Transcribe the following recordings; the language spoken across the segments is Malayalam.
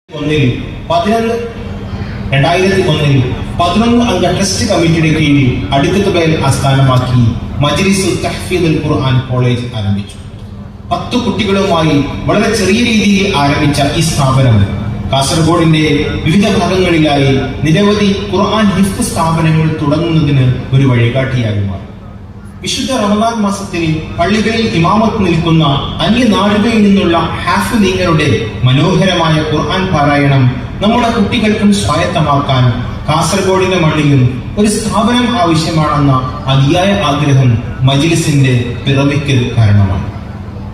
2001 11 അംഗ ട്രസ്റ്റ് കമ്മിറ്റിയുടെ കീഴിൽ അടുക്കത്തുബേൽ ആസ്ഥാനമാക്കി മജ്‌ലിസുൽ തഹ്ഫീദുൽ ഖുർആൻ കോളേജ് ആരംഭിച്ചു. 10 കുട്ടികളുമായി വളരെ ചെറിയ രീതിയിൽ ആരംഭിച്ച ഈ സ്ഥാപനം കാസർഗോഡിന്റെ വിവിധ ഭാഗങ്ങളിലായി നിരവധി ഖുർആൻ ഹിഫ്ദ് സ്ഥാപനങ്ങൾ തുടങ്ങുന്നതിന് ഒരു വഴികാട്ടിയായി മാറി. വിശുദ്ധ റമദാൻ മാസത്തിൽ പള്ളികളിൽ ഇമാമത്ത് നിൽക്കുന്ന അന്യ നാടുകളിൽ നിന്നുള്ള ഹാഫിളീങ്ങളുടെ മനോഹരമായ ഖുർആൻ പാരായണം നമ്മുടെ കുട്ടികൾക്കും സ്വായത്തമാക്കാൻ കാസർഗോഡിന്റെ മണ്ണിലും ഒരു സ്ഥാപനം ആവശ്യമാണെന്ന അതിയായ ആഗ്രഹം മജ്‌ലിസിന്റെ പിറവിക്ക് കാരണമാണ്.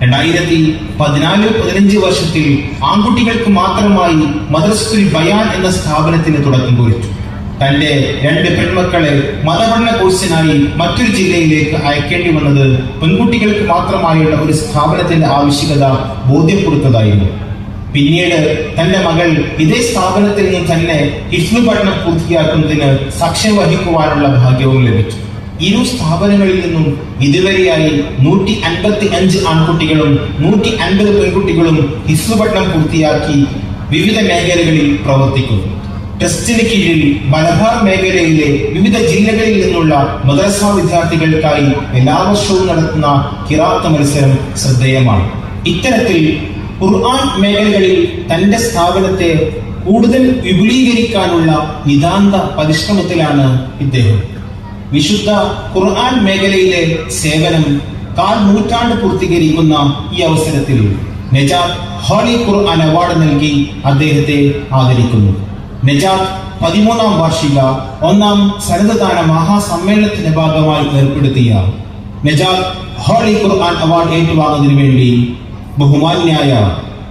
2014-15 വർഷത്തിൽ ആൺകുട്ടികൾക്ക് മാത്രമായി മദ്രസത്തുൽ ബയാൻ എന്ന സ്ഥാപനത്തിന് തുടക്കം കുറിച്ചു. തന്റെ 2 പെൺമക്കളെ മതപഠന കോഴ്സിനായി മറ്റൊരു ജില്ലയിലേക്ക് അയക്കേണ്ടി വന്നത് പെൺകുട്ടികൾക്ക് മാത്രമായുള്ള ഒരു സ്ഥാപനത്തിന്റെ ആവശ്യകത ബോധ്യപ്പെടുത്തതായിരുന്നു. പിന്നീട് തന്റെ മകൾ ഇതേ സ്ഥാപനത്തിൽ നിന്ന് തന്നെ ഹിഫ്ള് പഠനം പൂർത്തിയാക്കുന്നതിന് സാക്ഷ്യം വഹിക്കുവാനുള്ള ഭാഗ്യവും ലഭിച്ചു. ഇരു സ്ഥാപനങ്ങളിൽ നിന്നും ഇതുവരെയായി 155 ആൺകുട്ടികളും 150 പെൺകുട്ടികളും ഹിഫ്ള് പഠനം പൂർത്തിയാക്കി വിവിധ മേഖലകളിൽ പ്രവർത്തിക്കുന്നു. ട്രസ്റ്റിന് കീഴിൽ മലബാർ മേഖലയിലെ വിവിധ ജില്ലകളിൽ നിന്നുള്ള മദ്രസ വിദ്യാർത്ഥികൾക്കായി എല്ലാ വർഷവും നടത്തുന്ന ഖിറാഅത്ത് മത്സരം ശ്രദ്ധേയമാണ്. ഇത്തരത്തിൽ ഖുർആൻ മേഖലകളിൽ തന്റെ സ്ഥാപനത്തെ കൂടുതൽ വിപുലീകരിക്കാനുള്ള നിതാന്ത പരിശ്രമത്തിലാണ് ഇദ്ദേഹം. വിശുദ്ധ ഖുർആൻ മേഖലയിലെ സേവനം 1/4 നൂറ്റാണ്ട് പൂർത്തീകരിക്കുന്ന ഈ അവസരത്തിൽ നജാത്ത് ഹോളി ഖുർആൻ അവാർഡ് നൽകി അദ്ദേഹത്തെ ആദരിക്കുന്നു. നജാത്ത് 13ാം വാർഷിക 1ാം സന്നദ്ധദാന മഹാസമ്മേളനത്തിന്റെ ഭാഗമായി ഏർപ്പെടുത്തിയ നജാത്ത് ഹോളി ഖുർആൻ അവാർഡ് ഏറ്റുവാങ്ങുന്നതിന് വേണ്ടി ബഹുമാന്യായ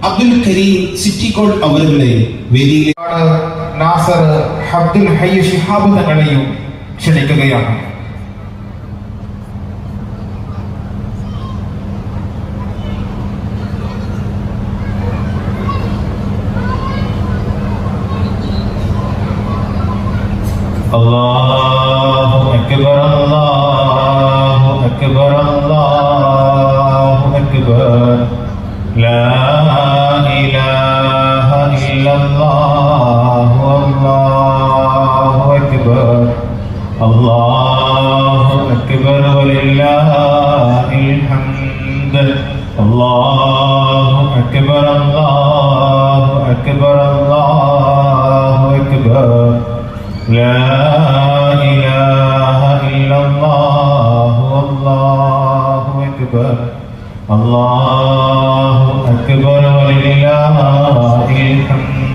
അബ്ദുൽ കരീം സിറ്റിക്കോട് അവരുടെ വേദിയിലാണ് നാസർ അബ്ദുൽ ഹയ്യ് ശിഹാബ് തങ്ങളെയും ക്ഷണിക്കുകയാണ്. അല്ലാഹു അക്ബർ അല്ലാഹു അക്ബർ അല്ലാഹു അക്ബർ ലാ ഇലാഹ ഇല്ലല്ലാഹ്